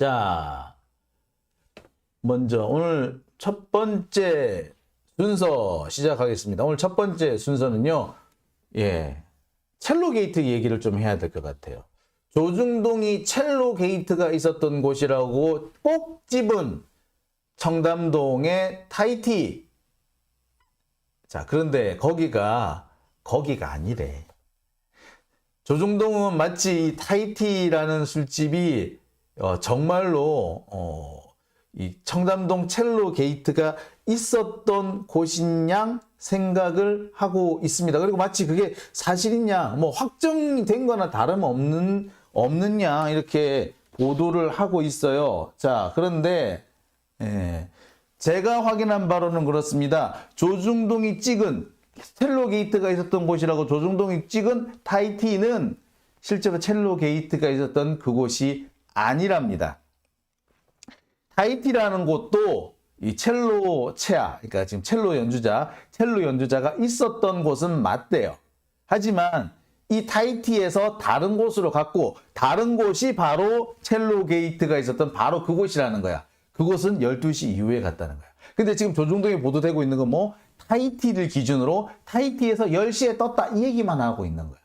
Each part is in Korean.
자, 먼저 오늘 첫 번째 순서 시작하겠습니다. 오늘 첫 번째 순서는요, 첼로 게이트 얘기를 좀 해야 될 것 같아요. 조중동이 첼로 게이트가 있었던 곳이라고 꼭 집은 청담동의 타이티. 자, 그런데 거기가 아니래. 조중동은 마치 이 타이티라는 술집이 정말로 이 청담동 첼로 게이트가 있었던 곳인 양 생각을 하고 있습니다. 그리고 마치 그게 사실이냐, 뭐 확정된 거나 다름없는 양 이렇게 보도를 하고 있어요. 자, 그런데 제가 확인한 바로는 그렇습니다. 조중동이 찍은 첼로 게이트가 있었던 곳이라고 조중동이 찍은 타이티는 실제로 첼로 게이트가 있었던 그곳이 아니랍니다. 타이티라는 곳도 이 첼로 체아, 그러니까 지금 첼로 연주자가 있었던 곳은 맞대요. 하지만 이 타이티에서 다른 곳으로 갔고 다른 곳이 바로 첼로 게이트가 있었던 바로 그곳이라는 거야. 그곳은 12시 이후에 갔다는 거야. 근데 지금 조중동에 보도되고 있는 건 뭐 타이티를 기준으로 타이티에서 10시에 떴다 이 얘기만 하고 있는 거야.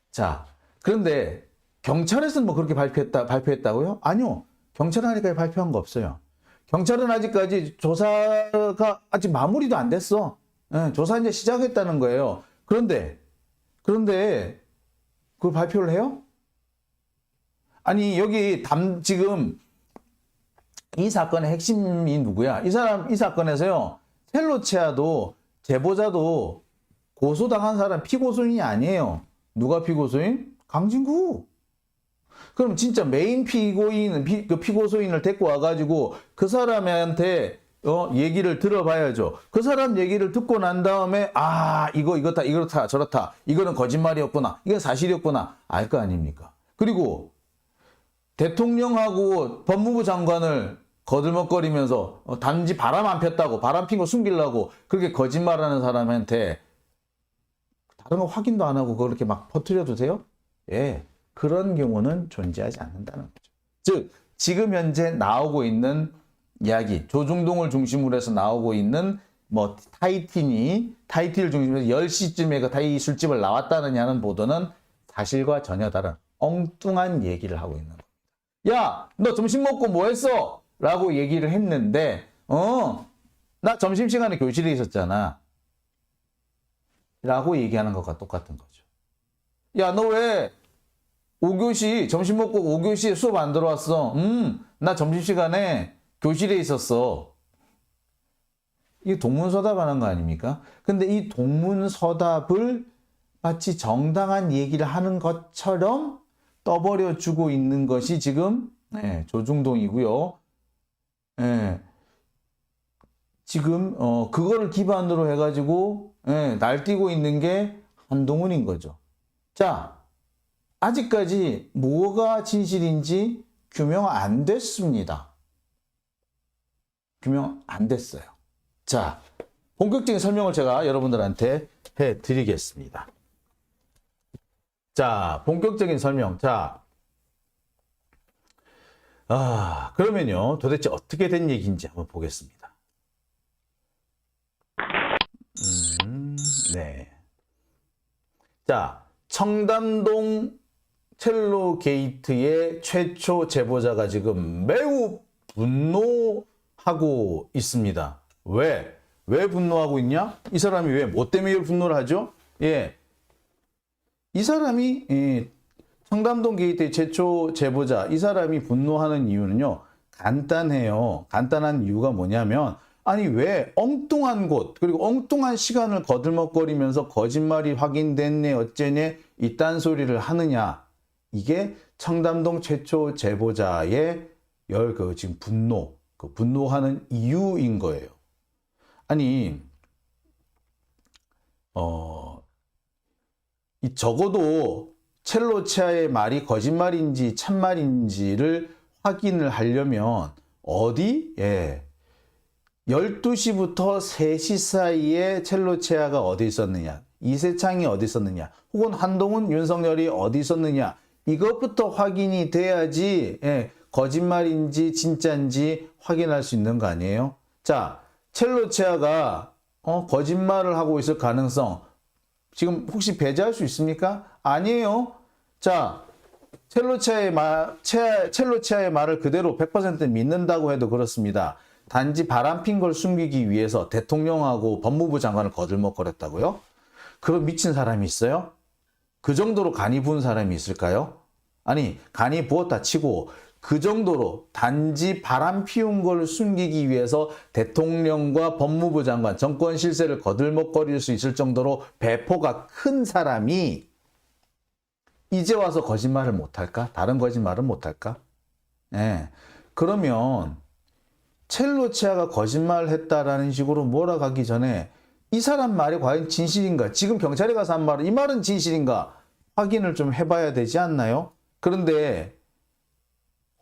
자, 그런데 경찰에서는 뭐 그렇게 발표했다고요? 아니요. 경찰은 아직까지 발표한 거 없어요. 경찰은 아직까지 조사가 아직 마무리도 안 됐어. 조사 이제 시작했다는 거예요. 그런데 그걸 발표를 해요? 아니 여기 지금 이 사건의 핵심이 누구야? 이 사건에서요. 첼로체아도 제보자도 고소당한 사람 피고소인이 아니에요. 누가 피고소인? 강진구. 그럼 진짜 메인 피고소인을 데리고 와가지고 그 사람한테 얘기를 들어봐야죠. 그 사람 얘기를 듣고 난 다음에 이렇다 저렇다 이거는 거짓말이었구나 이건 사실이었구나 알 거 아닙니까? 그리고 대통령하고 법무부 장관을 거들먹거리면서 단지 바람 안 폈다고 바람 핀 거 숨기려고 그렇게 거짓말하는 사람한테 다른 거 확인도 안 하고 그렇게 막 퍼뜨려도 돼요? 예. 그런 경우는 존재하지 않는다는 거죠. 즉 지금 현재 나오고 있는 이야기, 조중동을 중심으로 해서 나오고 있는 뭐 타이티를 중심으로 해서 10시쯤에 그 타이 술집을 나왔다느냐는 보도는 사실과 전혀 다른 엉뚱한 얘기를 하고 있는 겁니다. 야, 너 점심 먹고 뭐 했어? 라고 얘기를 했는데 나 점심시간에 교실에 있었잖아. 라고 얘기하는 것과 똑같은 거죠. 야, 너 왜 5교시 점심 먹고 5교시에 수업 안 들어왔어? 나 점심시간에 교실에 있었어. 이게 동문서답하는 거 아닙니까? 근데 이 동문서답을 마치 정당한 얘기를 하는 것처럼 떠버려 주고 있는 것이 지금 조중동이고요. 지금 그거를 기반으로 해가지고 날뛰고 있는 게 한동훈인 거죠. 자, 아직까지 뭐가 진실인지 규명 안 됐습니다. 규명 안 됐어요. 자, 본격적인 설명을 제가 여러분들한테 해드리겠습니다. 자, 본격적인 설명. 자, 그러면요, 도대체 어떻게 된 얘기인지 한번 보겠습니다. 네. 자, 청담동 첼로 게이트의 최초 제보자가 지금 매우 분노하고 있습니다. 왜 분노하고 있냐? 이 사람이 왜 뭐 때문에 분노를 하죠? 이 사람이 청담동 게이트의 최초 제보자 이 사람이 분노하는 이유는요. 간단해요. 간단한 이유가 뭐냐면 아니 왜 엉뚱한 곳 그리고 엉뚱한 시간을 거들먹거리면서 거짓말이 확인됐네 어째네 이딴 소리를 하느냐. 이게 청담동 최초 제보자의 지금 분노하는 이유인 거예요. 아니 적어도 첼로체아의 말이 거짓말인지 참말인지를 확인을 하려면 12시부터 3시 사이에 첼로체아가 어디 있었느냐, 이세창이 어디 있었느냐, 혹은 한동훈, 윤석열이 어디 있었느냐, 이것부터 확인이 돼야지 거짓말인지 진짜인지 확인할 수 있는 거 아니에요? 자, 첼로치아가 거짓말을 하고 있을 가능성 지금 혹시 배제할 수 있습니까? 아니에요. 자, 첼로치아의 말을 그대로 100% 믿는다고 해도 그렇습니다. 단지 바람핀 걸 숨기기 위해서 대통령하고 법무부 장관을 거들먹거렸다고요? 그런 미친 사람이 있어요? 그 정도로 간이 부은 사람이 있을까요? 아니, 간이 부었다 치고 그 정도로 단지 바람 피운 걸 숨기기 위해서 대통령과 법무부 장관, 정권 실세를 거들먹거릴 수 있을 정도로 배포가 큰 사람이 이제 와서 거짓말을 못할까? 다른 거짓말은 못할까? 예. 그러면 첼로치아가 거짓말을 했다라는 식으로 몰아가기 전에 이 사람 말이 과연 진실인가? 지금 경찰에 가서 한 말은 이 말은 진실인가? 확인을 좀 해봐야 되지 않나요? 그런데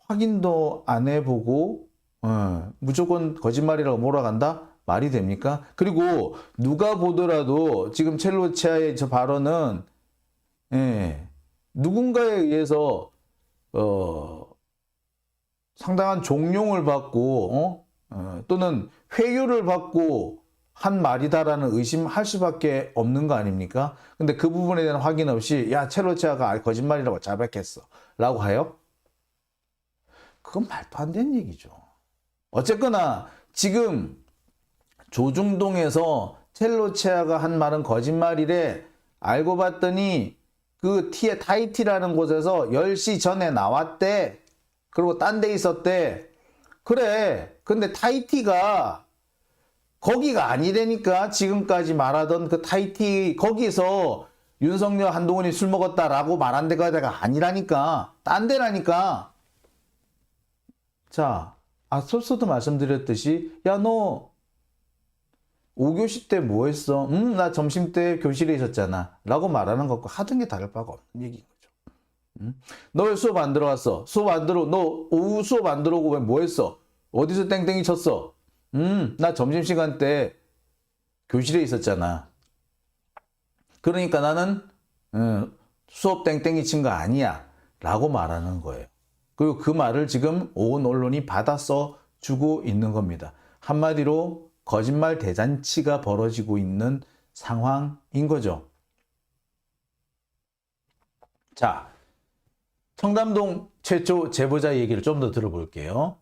확인도 안 해보고 무조건 거짓말이라고 몰아간다? 말이 됩니까? 그리고 누가 보더라도 지금 첼로치아의 저 발언은 누군가에 의해서 상당한 종용을 받고 또는 회유를 받고 한 말이다라는 의심할 수밖에 없는 거 아닙니까? 근데 그 부분에 대한 확인 없이 야 첼로치아가 거짓말이라고 자백했어 라고 해요? 그건 말도 안 되는 얘기죠. 어쨌거나 지금 조중동에서 첼로치아가 한 말은 거짓말이래 알고 봤더니 그 타이티라는 곳에서 10시 전에 나왔대. 그리고 딴 데 있었대. 그래. 근데 타이티가 거기가 아니라니까. 지금까지 말하던 그 타이티 거기서 윤석열 한동훈이 술 먹었다라고 말한 데가 아니라니까. 딴 데라니까. 자, 앞서서도 말씀드렸듯이 야 너 5교시 때 뭐 했어? 나 점심 때 교실에 있었잖아. 라고 말하는 것과 하등 게 다를 바가 없는 얘기인 거죠. 너 왜 수업 안 들어갔어? 너 오후 수업 안 들어오고 왜 뭐 했어? 어디서 땡땡이 쳤어? 나 점심시간 때 교실에 있었잖아. 그러니까 나는 수업 땡땡이 친 거 아니야. 라고 말하는 거예요. 그리고 그 말을 지금 온 언론이 받아 써주고 있는 겁니다. 한마디로 거짓말 대잔치가 벌어지고 있는 상황인 거죠. 자, 청담동 최초 제보자 얘기를 좀 더 들어볼게요.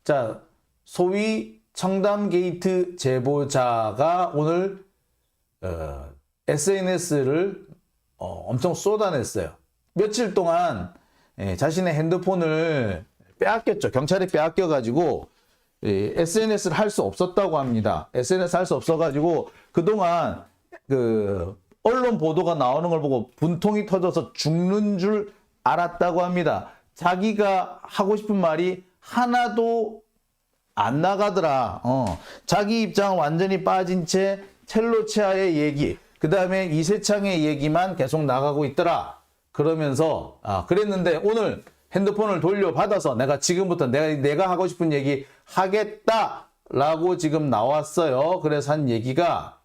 자, 소위 청담게이트 제보자가 오늘 SNS를 엄청 쏟아냈어요. 며칠 동안 자신의 핸드폰을 빼앗겼죠. 경찰이 빼앗겨가지고 SNS를 할 수 없었다고 합니다. SNS 할 수 없어가지고 그동안 그 언론 보도가 나오는 걸 보고 분통이 터져서 죽는 줄 알았다고 합니다. 자기가 하고 싶은 말이 하나도 안 나가더라. 자기 입장 완전히 빠진 채 첼로치아의 얘기, 그 다음에 이세창의 얘기만 계속 나가고 있더라. 그러면서 그랬는데 오늘 핸드폰을 돌려받아서 내가 지금부터 내가 하고 싶은 얘기 하겠다라고 지금 나왔어요. 그래서 한 얘기가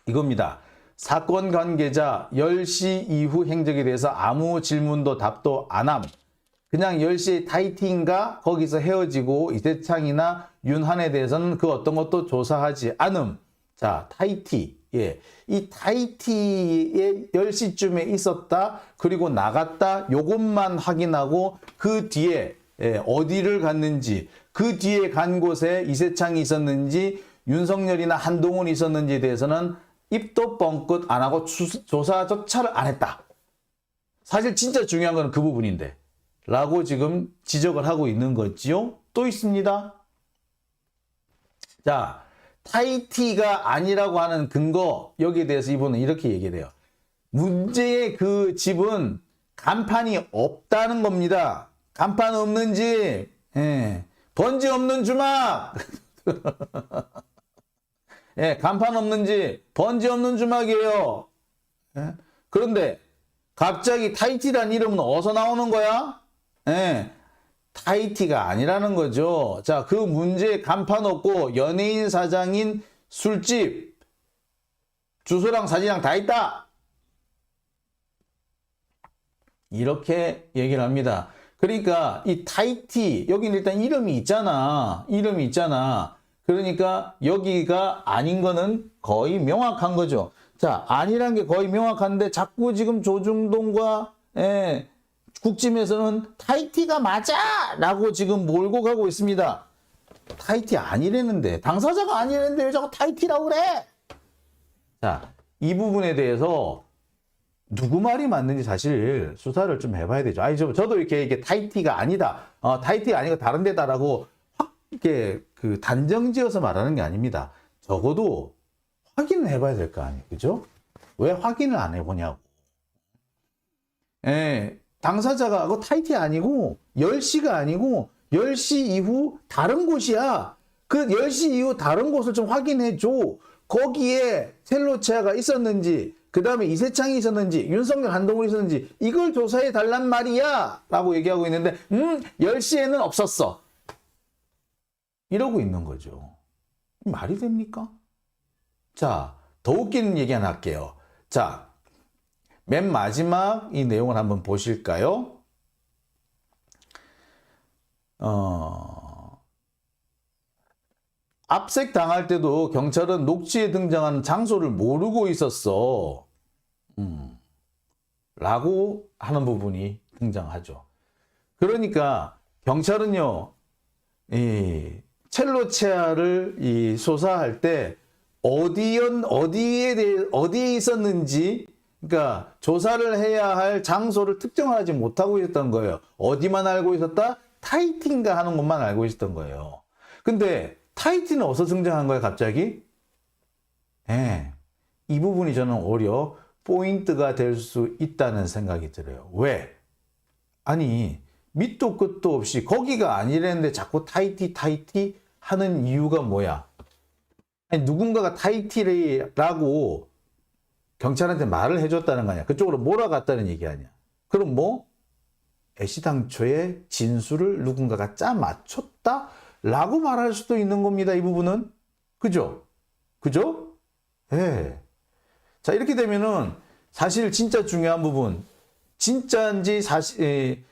이겁니다. 사건 관계자 10시 이후 행적에 대해서 아무 질문도 답도 안 함. 그냥 10시에 타이티인가 거기서 헤어지고 이세창이나 윤한에 대해서는 그 어떤 것도 조사하지 않음. 자, 타이티. 예. 이 타이티에 10시쯤에 있었다. 그리고 나갔다. 요것만 확인하고 그 뒤에 어디를 갔는지, 그 뒤에 간 곳에 이세창이 있었는지, 윤석열이나 한동훈이 있었는지에 대해서는 입도 뻥끗 안 하고 조사조차를 안 했다. 사실 진짜 중요한 건 그 부분인데. 라고 지금 지적을 하고 있는 거지요. 또 있습니다. 자, 타이티가 아니라고 하는 근거, 여기에 대해서 이분은 이렇게 얘기를 해요. 문제의 그 집은 간판이 없다는 겁니다. 간판 없는 집, 번지 없는 주막. 예, 간판 없는 집, 번지 없는 주막이에요. 예? 그런데 갑자기 타이티란 이름은 어디서 나오는 거야? 예, 타이티가 아니라는 거죠. 자, 그 문제에 간판 없고 연예인 사장인 술집 주소랑 사진이랑 다 있다. 이렇게 얘기를 합니다. 그러니까 이 타이티, 여기는 일단 이름이 있잖아. 이름이 있잖아. 그러니까 여기가 아닌 거는 거의 명확한 거죠. 자, 아니란 게 거의 명확한데 자꾸 지금 조중동과 국짐에서는 타이티가 맞아! 라고 지금 몰고 가고 있습니다. 타이티 아니랬는데, 당사자가 아니랬는데 왜 자꾸 타이티라고 그래? 자, 이 부분에 대해서 누구 말이 맞는지 사실 수사를 좀 해봐야 되죠. 아니, 저도 이렇게 타이티가 아니다. 타이티가 아니고 다른 데다라고 확 이렇게 그 단정 지어서 말하는 게 아닙니다. 적어도 확인을 해봐야 될 거 아니에요. 그죠? 왜 확인을 안 해보냐고. 당사자가 타이티 아니고 10시가 아니고 10시 이후 다른 곳이야. 그 10시 이후 다른 곳을 좀 확인해 줘. 거기에 첼로체아가 있었는지, 그 다음에 이세창이 있었는지, 윤석열, 한동훈이 있었는지 이걸 조사해 달란 말이야 라고 얘기하고 있는데 10시에는 없었어. 이러고 있는 거죠. 말이 됩니까? 자, 더 웃기는 얘기 하나 할게요. 자, 맨 마지막 이 내용을 한번 보실까요? 압색 당할 때도 경찰은 녹취에 등장하는 장소를 모르고 있었어. 라고 하는 부분이 등장하죠. 그러니까 경찰은요, 이 첼로체아를 조사할 때 어디에 있었는지, 그러니까 조사를 해야 할 장소를 특정하지 못하고 있었던 거예요. 어디만 알고 있었다? 타이티인가 하는 것만 알고 있었던 거예요. 근데 타이티는 어디서 등장한 거예요, 갑자기? 이 부분이 저는 오히려 포인트가 될 수 있다는 생각이 들어요. 왜? 아니, 밑도 끝도 없이 거기가 아니랬는데 자꾸 타이티 하는 이유가 뭐야? 아니, 누군가가 타이티라고 경찰한테 말을 해줬다는 거 아니야? 그쪽으로 몰아갔다는 얘기 아니야? 그럼 뭐? 애시당초에 진술을 누군가가 짜 맞췄다? 라고 말할 수도 있는 겁니다. 이 부분은. 그죠? 그죠? 예. 자, 이렇게 되면은 사실 진짜 중요한 부분, 진짜인지 사실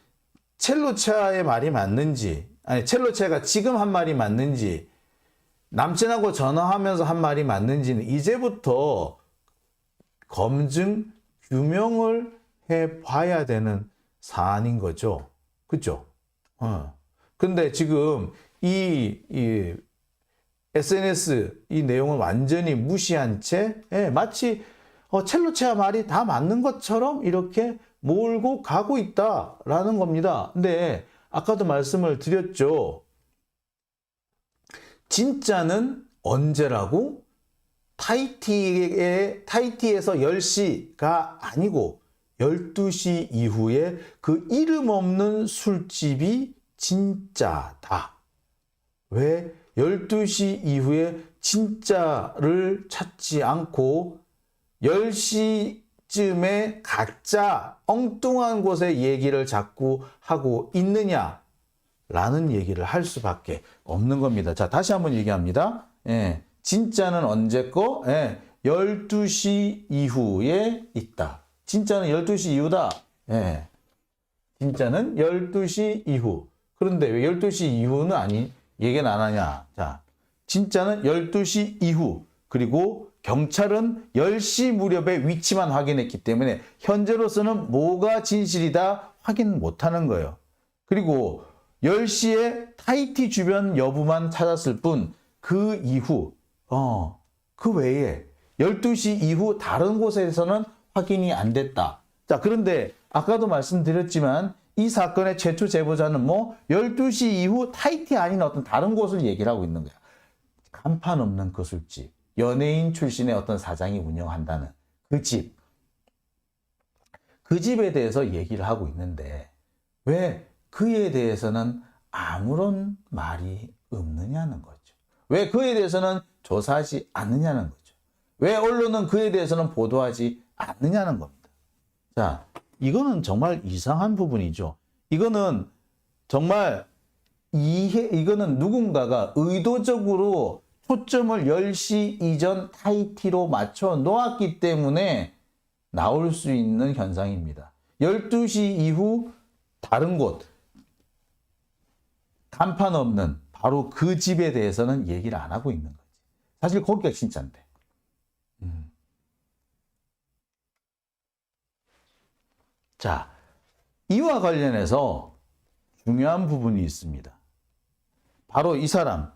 첼로체아의 말이 맞는지, 아니 첼로체아가 지금 한 말이 맞는지, 남친하고 전화하면서 한 말이 맞는지는 이제부터 검증, 규명을 해봐야 되는 사안인 거죠. 그죠? 근데 지금 이 SNS 이 내용을 완전히 무시한 채 마치 첼로체아 말이 다 맞는 것처럼 이렇게 몰고 가고 있다라는 겁니다. 근데 아까도 말씀을 드렸죠. 진짜는 언제라고? 타이티에서 10시가 아니고 12시 이후에 그 이름 없는 술집이 진짜다. 왜 12시 이후에 진짜를 찾지 않고 10시쯤에 가짜 엉뚱한 곳에 얘기를 자꾸 하고 있느냐라는 얘기를 할 수밖에 없는 겁니다. 자, 다시 한번 얘기합니다. 진짜는 언제 거? 12시 이후에 있다. 진짜는 12시 이후다. 진짜는 12시 이후. 그런데 왜 12시 이후는 얘기는 안 하냐? 자, 진짜는 12시 이후. 그리고 경찰은 10시 무렵에 위치만 확인했기 때문에 현재로서는 뭐가 진실이다 확인 못하는 거예요. 그리고 10시에 타이티 주변 여부만 찾았을 뿐 그 이후 그 외에 12시 이후 다른 곳에서는 확인이 안 됐다. 자, 그런데 아까도 말씀드렸지만 이 사건의 최초 제보자는 12시 이후 타이티 아닌 어떤 다른 곳을 얘기를 하고 있는 거야. 간판 없는 그 술집. 연예인 출신의 어떤 사장이 운영한다는 그 집. 그 집에 대해서 얘기를 하고 있는데 왜 그에 대해서는 아무런 말이 없느냐는 거죠. 왜 그에 대해서는 조사하지 않느냐는 거죠. 왜 언론은 그에 대해서는 보도하지 않느냐는 겁니다. 자, 이거는 정말 이상한 부분이죠. 이거는 정말 이거는 누군가가 의도적으로 초점을 10시 이전 타이티로 맞춰 놓았기 때문에 나올 수 있는 현상입니다. 12시 이후 다른 곳, 간판 없는 바로 그 집에 대해서는 얘기를 안 하고 있는 거지. 사실 거기가 진짜인데. 자, 이와 관련해서 중요한 부분이 있습니다. 바로 이 사람,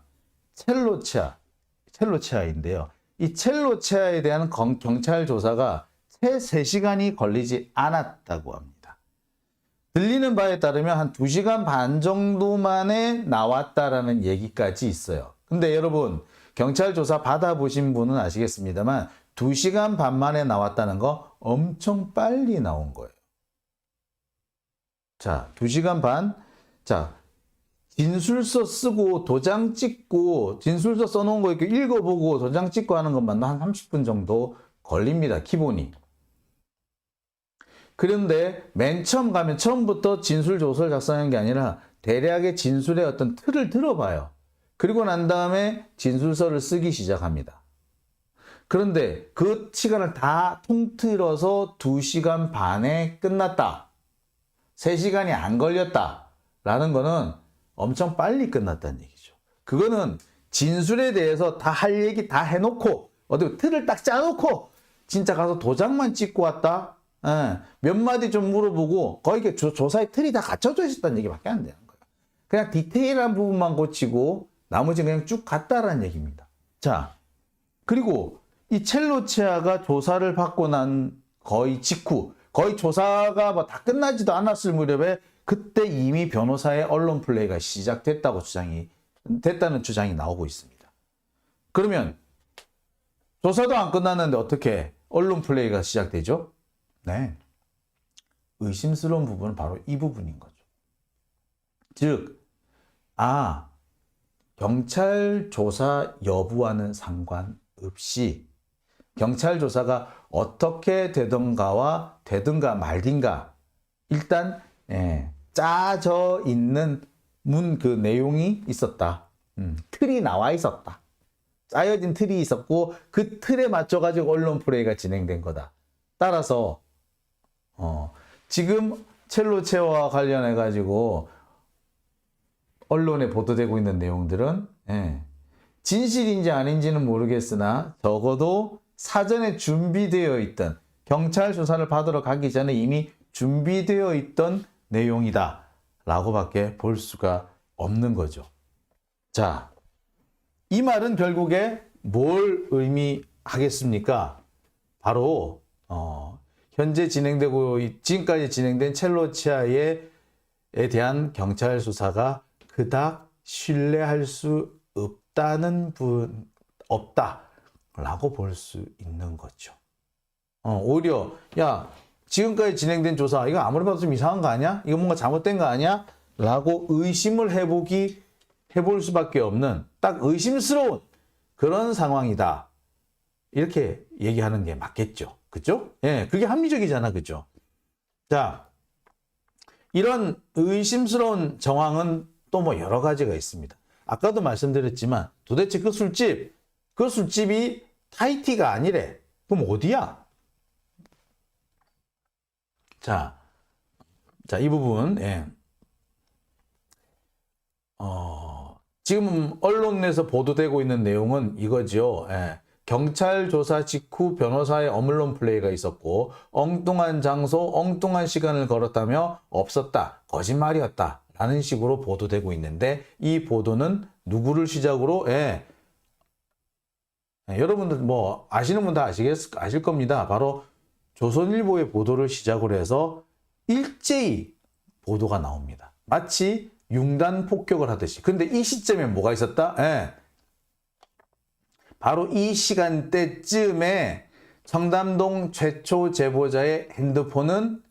첼로체아인데요. 이 첼로체아에 대한 경찰 조사가 채 3시간이 걸리지 않았다고 합니다. 들리는 바에 따르면 한 2시간 반 정도 만에 나왔다라는 얘기까지 있어요. 근데 여러분, 경찰 조사 받아보신 분은 아시겠습니다만 2시간 반 만에 나왔다는 거 엄청 빨리 나온 거예요. 자, 2시간 반. 자, 진술서 쓰고 도장 찍고 진술서 써놓은 거 이렇게 읽어보고 도장 찍고 하는 것만 한 30분 정도 걸립니다. 기본이. 그런데 맨 처음 가면 처음부터 진술 조서를 작성하는 게 아니라 대략의 진술의 어떤 틀을 들어봐요. 그리고 난 다음에 진술서를 쓰기 시작합니다. 그런데 그 시간을 다 통틀어서 2시간 반에 끝났다. 3시간이 안 걸렸다. 라는 거는 엄청 빨리 끝났다는 얘기죠. 그거는 진술에 대해서 다 할 얘기 다 해놓고 어디 틀을 딱 짜놓고 진짜 가서 도장만 찍고 왔다. 몇 마디 좀 물어보고 거의 조사의 틀이 다 갖춰져 있었다는 얘기밖에 안 되는 거예요. 그냥 디테일한 부분만 고치고 나머지는 그냥 쭉 갔다라는 얘기입니다. 자, 그리고 이 첼로체아가 조사를 받고 난 거의 직후, 거의 조사가 뭐 다 끝나지도 않았을 무렵에 그때 이미 변호사의 언론 플레이가 됐다는 주장이 나오고 있습니다. 그러면 조사도 안 끝났는데 어떻게 언론 플레이가 시작되죠? 네. 의심스러운 부분은 바로 이 부분인 거죠. 즉, 경찰 조사 여부와는 상관없이 경찰 조사가 어떻게 되든가 말든가 일단 짜져 있는 그 내용이 있었다. 틀이 나와 있었다. 짜여진 틀이 있었고 그 틀에 맞춰가지고 언론 플레이가 진행된 거다. 따라서 지금 첼로체와 관련해가지고 언론에 보도되고 있는 내용들은 진실인지 아닌지는 모르겠으나 적어도 사전에 준비되어 있던 경찰 조사를 받으러 가기 전에 이미 준비되어 있던 내용이다 라고 밖에 볼 수가 없는 거죠. 자, 이 말은 결국에 뭘 의미하겠습니까? 바로 현재 지금까지 진행된 첼로체아에 대한 경찰 수사가 그닥 신뢰할 수 없다라고 볼 수 있는 거죠. 오히려 지금까지 진행된 조사 이거 아무리 봐도 좀 이상한 거 아니야? 이거 뭔가 잘못된 거 아니야? 라고 의심을 해볼 수밖에 없는 딱 의심스러운 그런 상황이다. 이렇게 얘기하는 게 맞겠죠. 그죠? 그게 합리적이잖아. 그죠? 자, 이런 의심스러운 정황은 또 뭐 여러 가지가 있습니다. 아까도 말씀드렸지만 도대체 그 술집이 타이티가 아니래. 그럼 어디야? 자, 이 부분, 지금 언론에서 보도되고 있는 내용은 이거죠. 경찰 조사 직후 변호사의 언론 플레이가 있었고 엉뚱한 장소, 엉뚱한 시간을 걸었다며 없었다, 거짓말이었다 라는 식으로 보도되고 있는데 이 보도는 누구를 시작으로 여러분들 뭐 아시는 분 다 아실 겁니다. 바로 조선일보의 보도를 시작으로 해서 일제히 보도가 나옵니다. 마치 융단 폭격을 하듯이. 근데 이 시점에 뭐가 있었다? 바로 이 시간대쯤에 청담동 최초 제보자의 핸드폰은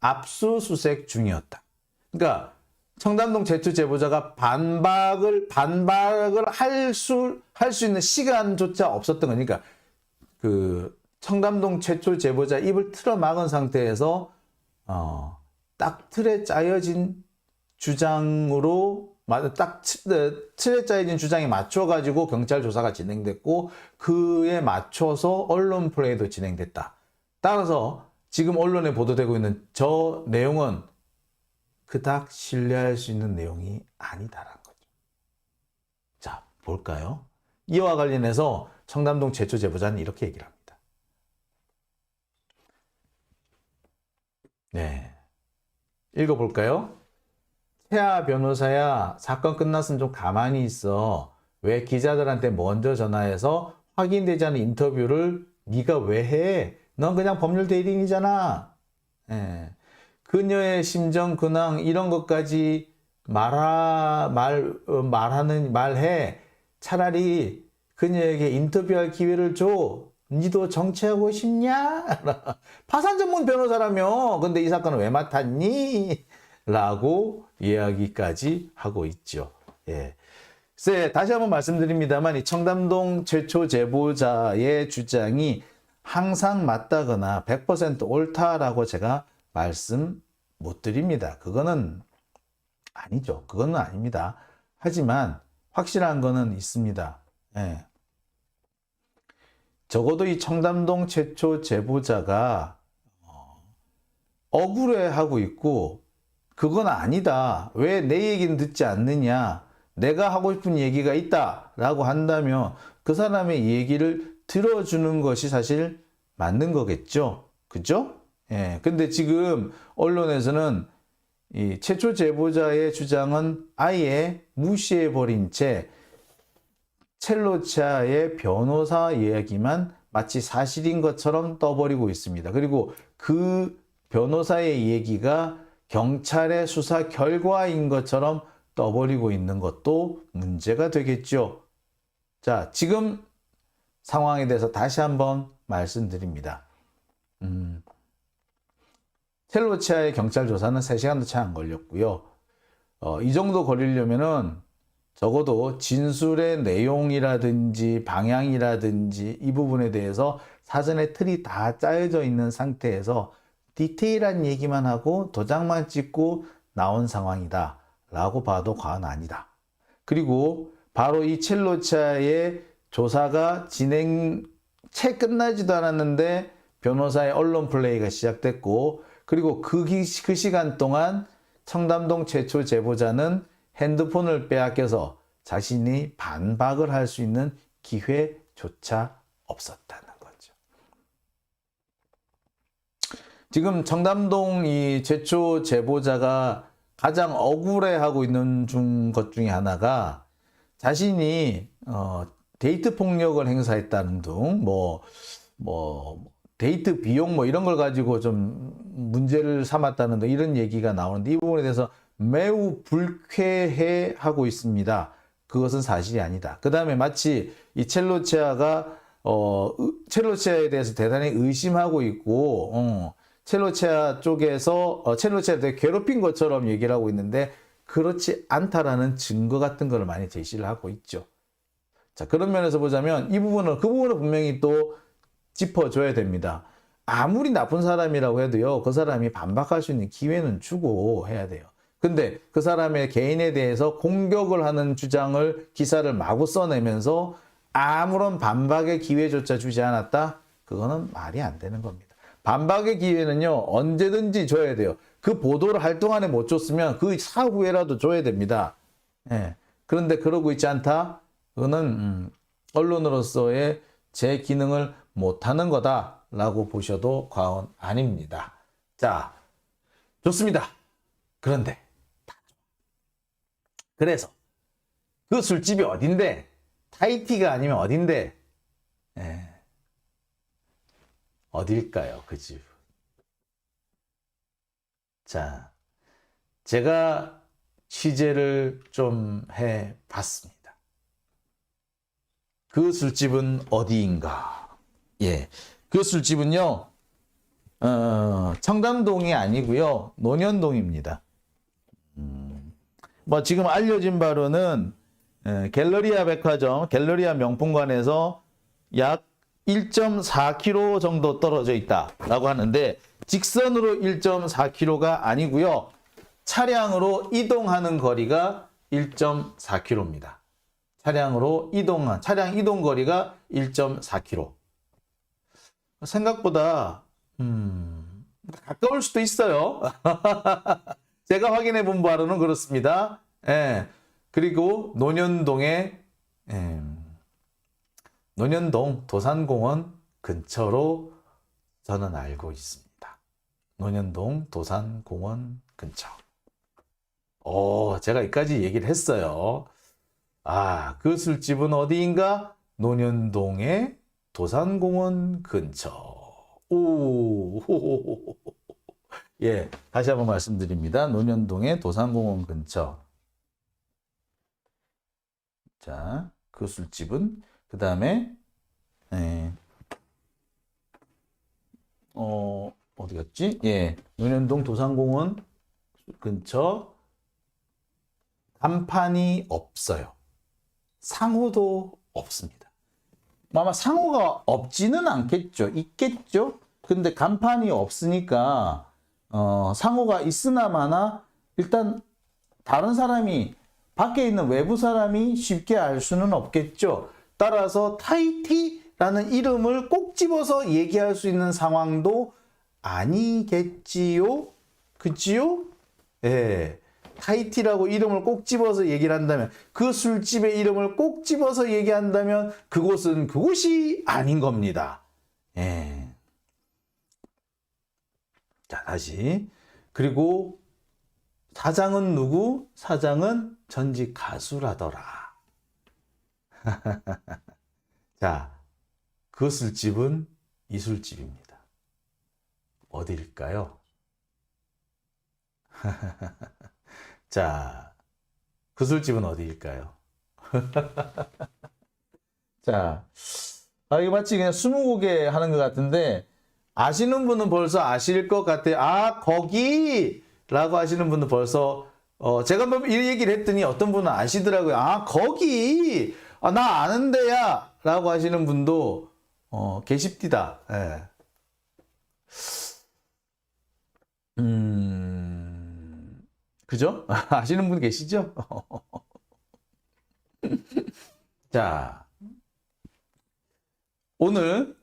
압수수색 중이었다. 그러니까 청담동 최초 제보자가 반박을 할 수 있는 시간조차 없었던 거니까 그 청담동 최초 제보자 입을 틀어막은 상태에서 딱 틀에 짜여진 주장으로 딱 틀에 짜여진 주장에 맞춰가지고 경찰 조사가 진행됐고 그에 맞춰서 언론 플레이도 진행됐다. 따라서 지금 언론에 보도되고 있는 저 내용은 그닥 신뢰할 수 있는 내용이 아니다라는 거죠. 자, 볼까요? 이와 관련해서 청담동 최초 제보자는 이렇게 얘기를 합니다. 네, 읽어볼까요? 태아 변호사야, 사건 끝났으면 좀 가만히 있어. 왜 기자들한테 먼저 전화해서 확인되지 않은 인터뷰를 네가 왜 해? 넌 그냥 법률 대리인이잖아. 예. 그녀의 심정 근황 이런 것까지 말해. 차라리 그녀에게 인터뷰할 기회를 줘. 니도 정치하고 싶냐? 파산 전문 변호사라며. 근데 이 사건을 왜 맡았니? 라고 이야기까지 하고 있죠. 예. 다시 한번 말씀드립니다만 이 청담동 최초 제보자의 주장이 항상 맞다거나 100% 옳다라고 제가 말씀 못 드립니다. 그거는 아니죠. 그거는 아닙니다. 하지만 확실한 거는 있습니다. 예. 적어도 이 청담동 최초 제보자가 억울해하고 있고 그건 아니다. 왜 내 얘기는 듣지 않느냐. 내가 하고 싶은 얘기가 있다라고 한다면 그 사람의 얘기를 들어주는 것이 사실 맞는 거겠죠. 그죠? 예. 근데 지금 언론에서는 이 최초 제보자의 주장은 아예 무시해버린 채 첼로차의 변호사 이야기만 마치 사실인 것처럼 떠버리고 있습니다. 그리고 그 변호사의 얘기가 경찰의 수사 결과인 것처럼 떠버리고 있는 것도 문제가 되겠죠. 자, 지금 상황에 대해서 다시 한번 말씀드립니다. 첼로차의 경찰 조사는 3시간도 채 안 걸렸고요. 이 정도 걸리려면은 적어도 진술의 내용이라든지 방향이라든지 이 부분에 대해서 사전에 틀이 다 짜여져 있는 상태에서 디테일한 얘기만 하고 도장만 찍고 나온 상황이다 라고 봐도 과언 아니다. 그리고 바로 이 첼로차의 조사가 채 끝나지도 않았는데 변호사의 언론 플레이가 시작됐고 그리고 그 시간 동안 청담동 최초 제보자는 핸드폰을 빼앗겨서 자신이 반박을 할 수 있는 기회조차 없었다는 거죠. 지금 청담동 이 최초 제보자가 가장 억울해하고 있는 것 중에 하나가 자신이 데이트 폭력을 행사했다는 등 데이트 비용 이런 걸 가지고 좀 문제를 삼았다는 등 이런 얘기가 나오는데 이 부분에 대해서 매우 불쾌해하고 있습니다. 그것은 사실이 아니다. 그 다음에 마치 이 첼로체아가 첼로체아에 대해서 대단히 의심하고 있고 첼로체아 쪽에서 첼로체아를 되게 괴롭힌 것처럼 얘기를 하고 있는데 그렇지 않다라는 증거 같은 걸 많이 제시를 하고 있죠. 자, 그런 면에서 보자면 그 부분을 분명히 또 짚어줘야 됩니다. 아무리 나쁜 사람이라고 해도요, 그 사람이 반박할 수 있는 기회는 주고 해야 돼요. 근데 그 사람의 개인에 대해서 공격을 하는 기사를 마구 써내면서 아무런 반박의 기회조차 주지 않았다? 그거는 말이 안 되는 겁니다. 반박의 기회는요, 언제든지 줘야 돼요. 그 보도를 할 동안에 못 줬으면 그 사후에라도 줘야 됩니다. 예. 그런데 그러고 있지 않다? 그거는 언론으로서의 제 기능을 못하는 거다라고 보셔도 과언 아닙니다. 자, 좋습니다. 그런데 그래서 그 술집이 어딘데? 타이티가 아니면 어딘데? 어딜까요? 그 집. 자, 제가 취재를 좀 해봤습니다. 그 술집은 어디인가? 예, 그 술집은요, 청담동이 아니고요, 논현동입니다. 지금 알려진 바로는 갤러리아 백화점, 갤러리아 명품관에서 약 1.4km 정도 떨어져 있다라고 하는데 직선으로 1.4km가 아니고요. 차량으로 이동하는 거리가 1.4km입니다. 차량 이동 거리가 1.4km. 생각보다 가까울 수도 있어요. 제가 확인해 본 바로는 그렇습니다. 예. 그리고 논현동 도산공원 근처로 저는 알고 있습니다. 논현동 도산공원 근처. 제가 여기까지 얘기를 했어요. 그 술집은 어디인가? 논현동의 도산공원 근처. 예, 다시 한번 말씀드립니다. 논현동의 도산공원 근처. 자, 그 술집은 그 다음에 어디 갔지? 예, 논현동 도산공원 근처 간판이 없어요. 상호도 없습니다. 아마 상호가 없지는 않겠죠. 있겠죠. 근데 간판이 없으니까 상호가 있으나 마나 일단 다른 사람이 밖에 있는 외부 사람이 쉽게 알 수는 없겠죠. 따라서 타이티라는 이름을 꼭 집어서 얘기할 수 있는 상황도 아니겠지요? 그치요? 예. 타이티라고 이름을 꼭 집어서 얘기를 한다면, 그 술집의 이름을 꼭 집어서 얘기한다면 그곳은 그곳이 아닌 겁니다. 예. 자, 다시. 그리고 사장은 누구? 사장은 전직 가수라더라. 자, 그 술집은 이 술집입니다. 어디일까요? 자, 그 술집은 어디일까요? 자, 이거 마치 그냥 스무고개 하는 것 같은데, 아시는 분은 벌써 아실 것 같아요. 거기! 라고 하시는 분은 벌써, 제가 이 얘기를 했더니 어떤 분은 아시더라고요. 거기! 나 아는데야! 라고 하시는 분도, 계십디다. 예. 그죠? 아시는 분 계시죠? 자, 오늘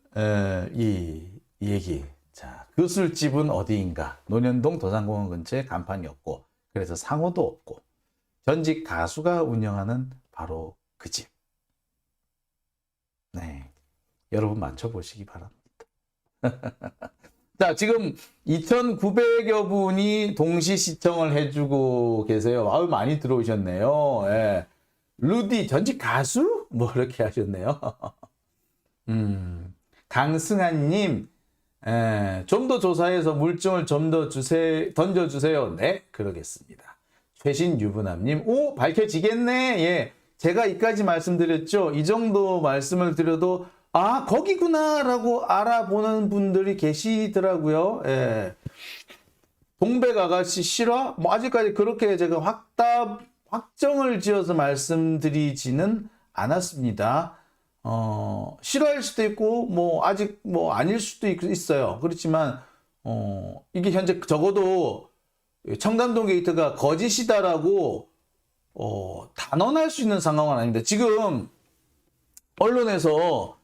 이 얘기. 자, 그 술집은 어디인가? 논현동 도산공원 근처에 간판이 없고, 그래서 상호도 없고, 전직 가수가 운영하는 바로 그 집. 네, 여러분 맞춰보시기 바랍니다. 자, 지금 2,900여 분이 동시 시청을 해주고 계세요. 많이 들어오셨네요. 예. 루디, 전직 가수? 뭐, 이렇게 하셨네요. 강승환님, 좀 더 조사해서 물증을 좀 더 던져주세요. 네, 그러겠습니다. 최신 유부남님, 밝혀지겠네. 예. 제가 이까지 말씀드렸죠. 이 정도 말씀을 드려도 거기구나 라고 알아보는 분들이 계시더라고요. 예. 동백 아가씨 실화? 아직까지 그렇게 제가 확정을 지어서 말씀드리지는 않았습니다. 실화일 수도 있고, 아직 아닐 수도 있어요. 그렇지만, 이게 현재 적어도 청담동 게이트가 거짓이다라고, 단언할 수 있는 상황은 아닙니다. 지금, 언론에서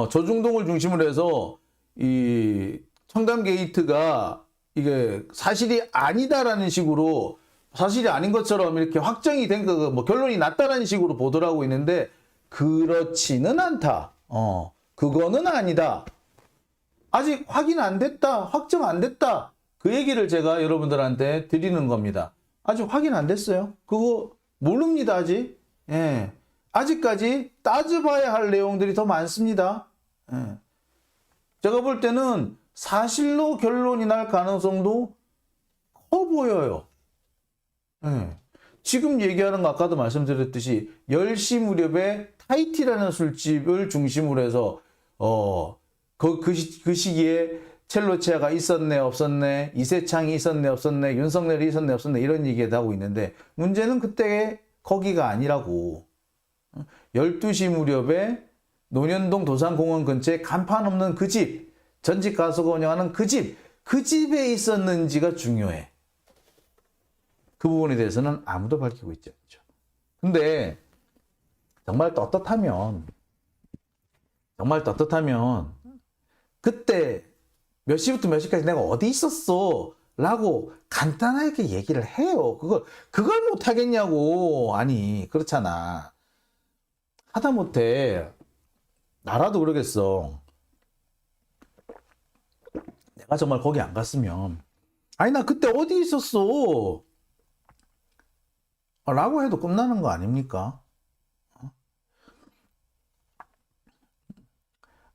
조중동을 중심으로 해서 이 청담 게이트가 이게 사실이 아니다라는 식으로, 사실이 아닌 것처럼 이렇게 확정이 된 결론이 났다라는 식으로 보도를 하고 있는데, 그렇지는 않다. 그거는 아니다. 아직 확인 안 됐다. 확정 안 됐다. 그 얘기를 제가 여러분들한테 드리는 겁니다. 아직 확인 안 됐어요. 그거 모릅니다, 아직. 예. 아직까지 따져봐야 할 내용들이 더 많습니다. 예. 제가 볼 때는 사실로 결론이 날 가능성도 커 보여요. 예. 지금 얘기하는 거 아까도 말씀드렸듯이 10시 무렵에 타이티라는 술집을 중심으로 해서 그 시기에 첼로체아가 있었네 없었네, 이세창이 있었네 없었네, 윤석열이 있었네 없었네 이런 얘기를 하고 있는데, 문제는 그때 거기가 아니라고. 12시 무렵에 논현동 도산공원 근처에 간판 없는 그 집, 전직 가수가 운영하는 그 집에 있었는지가 중요해. 그 부분에 대해서는 아무도 밝히고 있지 않죠. 근데 정말 떳떳하면 그때 몇 시부터 몇 시까지 내가 어디 있었어? 라고 간단하게 얘기를 해요. 그걸 못 하겠냐고. 아니, 그렇잖아. 하다못해, 나라도 그러겠어. 내가 정말 거기 안 갔으면, 아니, 나 그때 어디 있었어? 라고 해도 끝나는 거 아닙니까?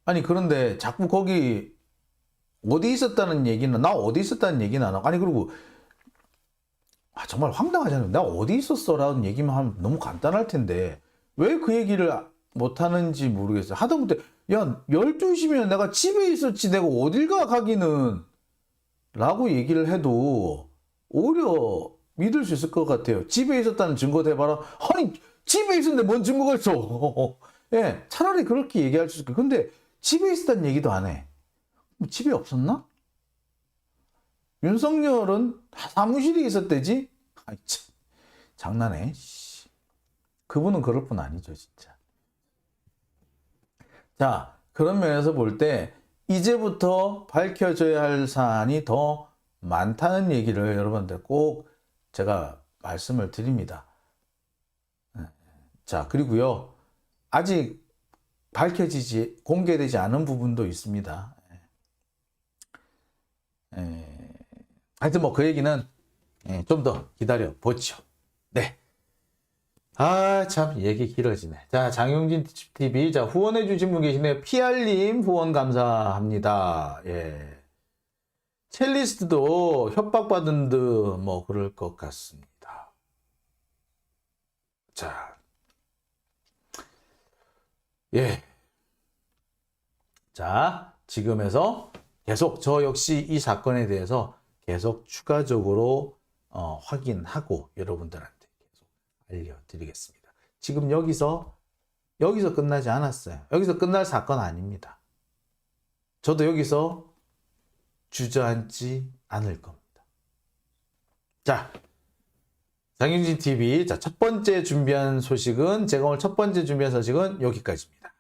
아니, 그런데 자꾸 거기 어디 있었다는 얘기는, 나 어디 있었다는 얘기는 안 하고, 아니, 그리고, 정말 황당하잖아요. 나 어디 있었어? 라는 얘기만 하면 너무 간단할 텐데, 왜 그 얘기를 못 하는지 모르겠어요. 하다못해, 야, 12시면 내가 집에 있었지, 내가 어딜 가기는, 라고 얘기를 해도, 오히려 믿을 수 있을 것 같아요. 집에 있었다는 증거 대봐라. 아니, 집에 있었는데 뭔 증거가 있어? 예, 차라리 그렇게 얘기할 수 있을 거예요. 근데 집에 있었다는 얘기도 안 해. 집에 없었나? 윤석열은 사무실에 있었대지? 아이, 참, 장난해. 그분은 그럴 뿐 아니죠, 진짜. 자, 그런 면에서 볼 때, 이제부터 밝혀져야 할 사안이 더 많다는 얘기를 여러분들 꼭 제가 말씀을 드립니다. 자, 그리고요, 아직 공개되지 않은 부분도 있습니다. 하여튼 뭐 그 얘기는 좀 더 기다려 보죠. 네. 참 얘기 길어지네. 자, 장용진 TV, 자, 후원해 주신 분 계시네요. PR님 후원 감사합니다. 예. 첼리스트도 협박받은 듯 뭐 그럴 것 같습니다. 자, 예. 자, 지금에서 계속 저 역시 이 사건에 대해서 계속 추가적으로 확인하고 여러분들한테 계속 알려드리겠습니다. 지금 여기서 끝나지 않았어요. 여기서 끝날 사건 아닙니다. 저도 여기서 주저앉지 않을 겁니다. 자, 장윤진 TV, 자, 제가 오늘 첫 번째 준비한 소식은 여기까지입니다.